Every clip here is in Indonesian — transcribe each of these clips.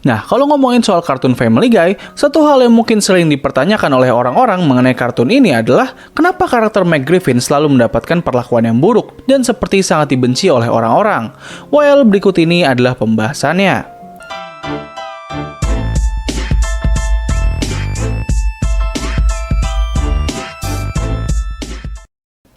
Nah, kalau ngomongin soal kartun Family Guy, satu hal yang mungkin sering dipertanyakan oleh orang-orang mengenai kartun ini adalah kenapa karakter Meg Griffin selalu mendapatkan perlakuan yang buruk dan seperti sangat dibenci oleh orang-orang. Well, berikut ini adalah pembahasannya.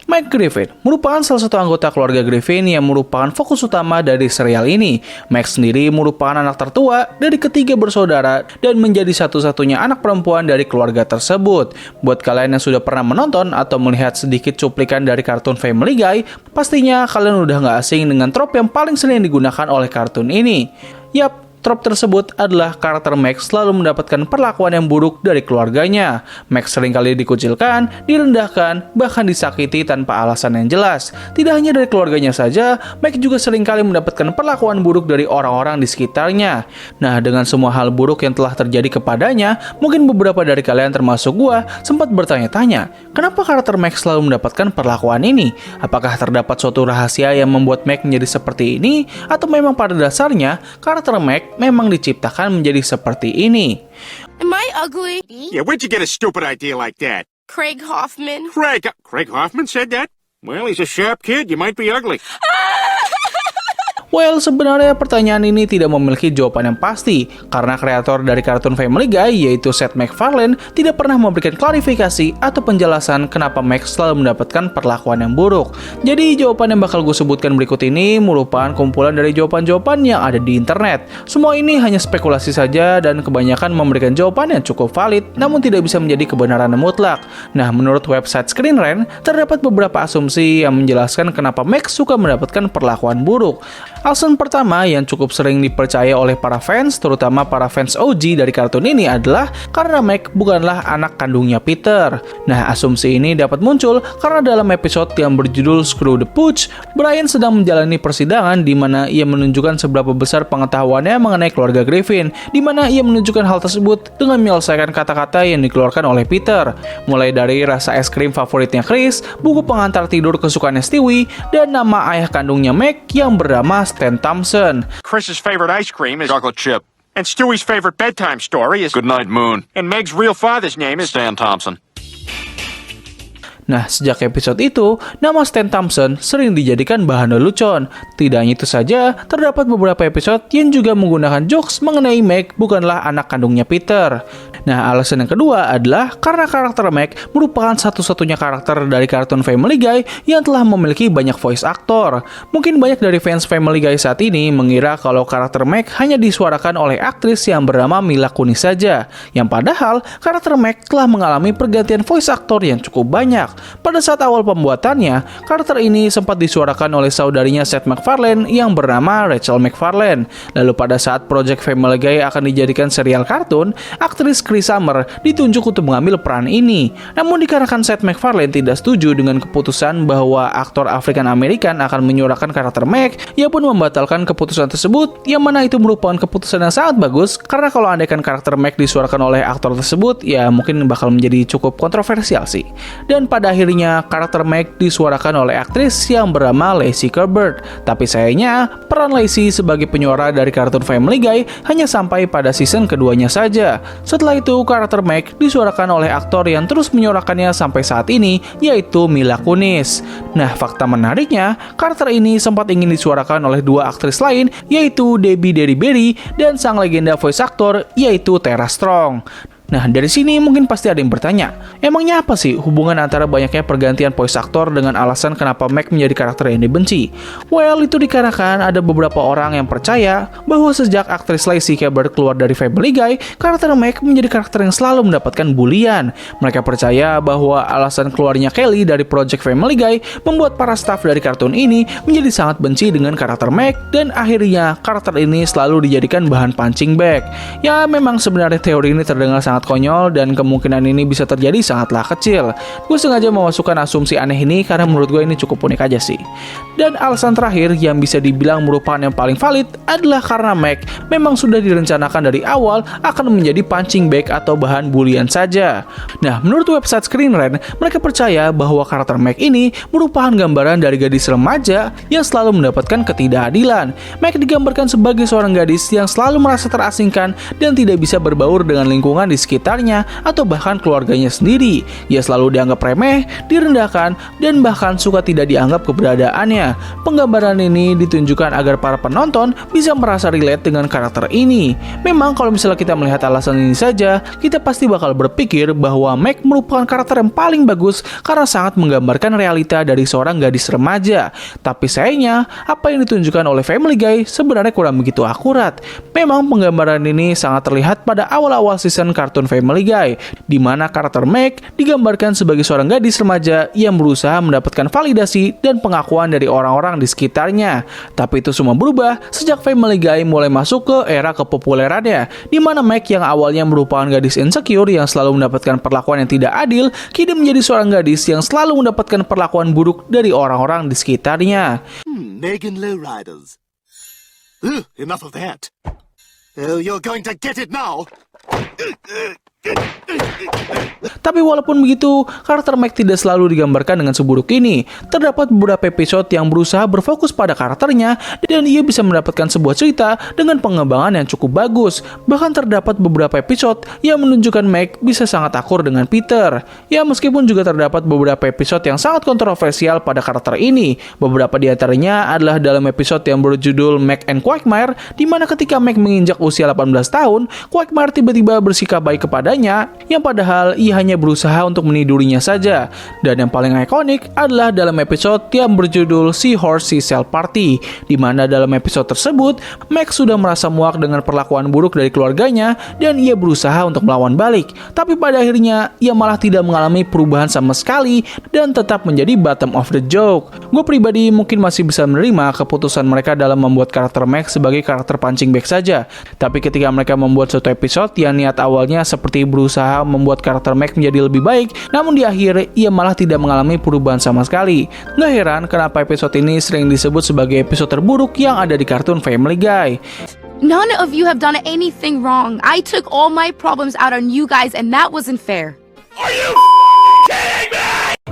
Meg Griffin merupakan salah satu anggota keluarga Griffin yang merupakan fokus utama dari serial ini. Meg sendiri merupakan anak tertua dari ketiga bersaudara dan menjadi satu-satunya anak perempuan dari keluarga tersebut. Buat kalian yang sudah pernah menonton atau melihat sedikit cuplikan dari kartun Family Guy, pastinya kalian udah nggak asing dengan trope yang paling sering digunakan oleh kartun ini. Yap, trop tersebut adalah karakter Meg selalu mendapatkan perlakuan yang buruk dari keluarganya. Meg seringkali dikucilkan, direndahkan, bahkan disakiti tanpa alasan yang jelas. Tidak hanya dari keluarganya saja, Meg juga seringkali mendapatkan perlakuan buruk dari orang-orang di sekitarnya. Nah, dengan semua hal buruk yang telah terjadi kepadanya, mungkin beberapa dari kalian termasuk gua sempat bertanya-tanya, kenapa karakter Meg selalu mendapatkan perlakuan ini? Apakah terdapat suatu rahasia yang membuat Meg menjadi seperti ini? Atau memang pada dasarnya, karakter Meg memang diciptakan menjadi seperti ini? Am I ugly? Yeah, where'd you get a stupid idea like that? Craig Hoffman. Craig Hoffman said that? Well, he's a sharp kid. You might be ugly. Well, sebenarnya pertanyaan ini tidak memiliki jawaban yang pasti, karena kreator dari kartun Family Guy, yaitu Seth MacFarlane, tidak pernah memberikan klarifikasi atau penjelasan kenapa Meg selalu mendapatkan perlakuan yang buruk. Jadi, jawaban yang bakal gue sebutkan berikut ini merupakan kumpulan dari jawaban-jawaban yang ada di internet. Semua ini hanya spekulasi saja dan kebanyakan memberikan jawaban yang cukup valid, namun tidak bisa menjadi kebenaran yang mutlak. Nah, menurut website Screen Rant, terdapat beberapa asumsi yang menjelaskan kenapa Meg suka mendapatkan perlakuan buruk. Alasan pertama yang cukup sering dipercaya oleh para fans, terutama para fans OG dari kartun ini adalah karena Meg bukanlah anak kandungnya Peter. Nah, asumsi ini dapat muncul karena dalam episode yang berjudul Screw the Pooch, Brian sedang menjalani persidangan di mana ia menunjukkan seberapa besar pengetahuannya mengenai keluarga Griffin, di mana ia menunjukkan hal tersebut dengan menyelesaikan kata-kata yang dikeluarkan oleh Peter, mulai dari rasa es krim favoritnya Chris, buku pengantar tidur kesukaannya Stewie, dan nama ayah kandungnya Meg yang bernama Stan Thompson. Chris's favorite ice cream is Chocolate chip. and Stewie's favorite bedtime story is Good night, Moon. and Meg's real father's name is Stan Thompson. Nah, sejak episode itu, nama Stan Thompson sering dijadikan bahan lelucon. Tidak hanya itu saja, terdapat beberapa episode yang juga menggunakan jokes mengenai Meg bukanlah anak kandungnya Peter. Nah, alasan yang kedua adalah karena karakter Meg merupakan satu-satunya karakter dari kartun Family Guy yang telah memiliki banyak voice actor. Mungkin banyak dari fans Family Guy saat ini mengira kalau karakter Meg hanya disuarakan oleh aktris yang bernama Mila Kunis saja. Yang padahal, karakter Meg telah mengalami pergantian voice actor yang cukup banyak. Pada saat awal pembuatannya, karakter ini sempat disuarakan oleh saudarinya Seth MacFarlane yang bernama Rachel MacFarlane. Lalu pada saat Project Family Guy akan dijadikan serial kartun, aktris Chris Summer ditunjuk untuk mengambil peran ini. Namun dikarenakan Seth MacFarlane tidak setuju dengan keputusan bahwa aktor African American akan menyuarakan karakter Meg, ia pun membatalkan keputusan tersebut, yang mana itu merupakan keputusan yang sangat bagus, karena kalau andaikan karakter Meg disuarakan oleh aktor tersebut, ya mungkin bakal menjadi cukup kontroversial sih. Dan pada akhirnya karakter Meg disuarakan oleh aktris yang bernama Lacey Kerbert. Tapi sayangnya peran Lacey sebagai penyuara dari kartun Family Guy hanya sampai pada season keduanya saja. Setelah itu karakter Meg disuarakan oleh aktor yang terus menyuarakannya sampai saat ini, yaitu Mila Kunis. Nah, fakta menariknya, karakter ini sempat ingin disuarakan oleh dua aktris lain, yaitu Debbie Derryberry dan sang legenda voice actor, yaitu Tara Strong. Nah, dari sini mungkin pasti ada yang bertanya, emangnya apa sih hubungan antara banyaknya pergantian voice actor dengan alasan kenapa Meg menjadi karakter yang dibenci? Well, itu dikarenakan ada beberapa orang yang percaya bahwa sejak aktris Lacey Kerbert keluar dari Family Guy, karakter Meg menjadi karakter yang selalu mendapatkan bulian. Mereka percaya bahwa alasan keluarnya Kelly dari Project Family Guy membuat para staf dari kartun ini menjadi sangat benci dengan karakter Meg, dan akhirnya karakter ini selalu dijadikan bahan punching bag. Ya, memang sebenarnya teori ini terdengar sangat sangat konyol dan kemungkinan ini bisa terjadi sangatlah kecil. Gue sengaja memasukkan asumsi aneh ini karena menurut gue ini cukup unik aja sih. Dan alasan terakhir yang bisa dibilang merupakan yang paling valid adalah karena Meg memang sudah direncanakan dari awal akan menjadi punching bag atau bahan bulian saja. Nah, menurut website Screen Rant, mereka percaya bahwa karakter Meg ini merupakan gambaran dari gadis remaja yang selalu mendapatkan ketidakadilan. Meg digambarkan sebagai seorang gadis yang selalu merasa terasingkan dan tidak bisa berbaur dengan lingkungan di sekitarnya atau bahkan keluarganya sendiri. Ia selalu dianggap remeh, direndahkan, dan bahkan suka tidak dianggap keberadaannya. Penggambaran ini ditunjukkan agar para penonton bisa merasa relate dengan karakter ini. Memang kalau misalnya kita melihat alasan ini saja, kita pasti bakal berpikir bahwa Meg merupakan karakter yang paling bagus karena sangat menggambarkan realita dari seorang gadis remaja. Tapi sayangnya, apa yang ditunjukkan oleh Family Guy sebenarnya kurang begitu akurat. Memang penggambaran ini sangat terlihat pada awal-awal season kartun Family Guy, di mana karakter Meg digambarkan sebagai seorang gadis remaja yang berusaha mendapatkan validasi dan pengakuan dari orang-orang di sekitarnya. Tapi itu semua berubah sejak Family Guy mulai masuk ke era kepopulerannya, di mana Meg yang awalnya merupakan gadis insecure yang selalu mendapatkan perlakuan yang tidak adil, kini menjadi seorang gadis yang selalu mendapatkan perlakuan buruk dari orang-orang di sekitarnya. Megan Lowriders. Enough of that. Oh, you're going to get it now. Tapi walaupun begitu, karakter Meg tidak selalu digambarkan dengan seburuk ini. Terdapat beberapa episode yang berusaha berfokus pada karakternya dan ia bisa mendapatkan sebuah cerita dengan pengembangan yang cukup bagus. Bahkan terdapat beberapa episode yang menunjukkan Meg bisa sangat akur dengan Peter. Ya, meskipun juga terdapat beberapa episode yang sangat kontroversial pada karakter ini. Beberapa di antaranya adalah dalam episode yang berjudul Meg and Quagmire, di mana ketika Meg menginjak usia 18 tahun, Quagmire tiba-tiba bersikap baik kepadanya, yang padahal ia hanya berusaha untuk menidurinya saja. Dan yang paling ikonik adalah dalam episode yang berjudul Seahorse Seashell Party, di mana dalam episode tersebut Meg sudah merasa muak dengan perlakuan buruk dari keluarganya dan ia berusaha untuk melawan balik. Tapi pada akhirnya ia malah tidak mengalami perubahan sama sekali dan tetap menjadi bottom of the joke. Gue pribadi mungkin masih bisa menerima keputusan mereka dalam membuat karakter Meg sebagai karakter punching bag saja. Tapi ketika mereka membuat suatu episode yang niat awalnya seperti berusaha membuat karakter Meg menjadi lebih baik, namun di akhir ia malah tidak mengalami perubahan sama sekali. Nggak heran kenapa episode ini sering disebut sebagai episode terburuk yang ada di kartun Family Guy. None of you have done anything wrong. I took all my problems out on you guys, and that wasn't fair.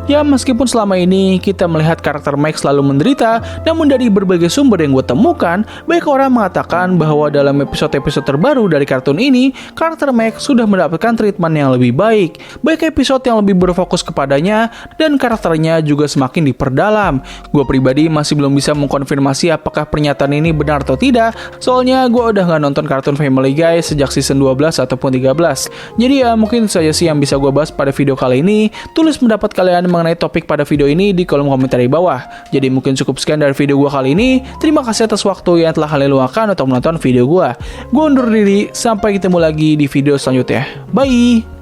Ya, meskipun selama ini kita melihat karakter Meg selalu menderita, namun dari berbagai sumber yang gue temukan, banyak orang mengatakan bahwa dalam episode-episode terbaru dari kartun ini, karakter Meg sudah mendapatkan treatment yang lebih baik. Baik episode yang lebih berfokus kepadanya, dan karakternya juga semakin diperdalam. Gue pribadi masih belum bisa mengkonfirmasi apakah pernyataan ini benar atau tidak, soalnya gue udah gak nonton kartun Family Guy sejak season 12 ataupun 13. Jadi ya, mungkin itu saja sih yang bisa gue bahas pada video kali ini. Tulis pendapat kalian mengenai topik pada video ini di kolom komentar di bawah. Jadi mungkin cukup sekian dari video gue kali ini. Terima kasih atas waktu yang telah kalian luangkan untuk menonton video gue. Gue undur diri, sampai ketemu lagi di video selanjutnya. Bye!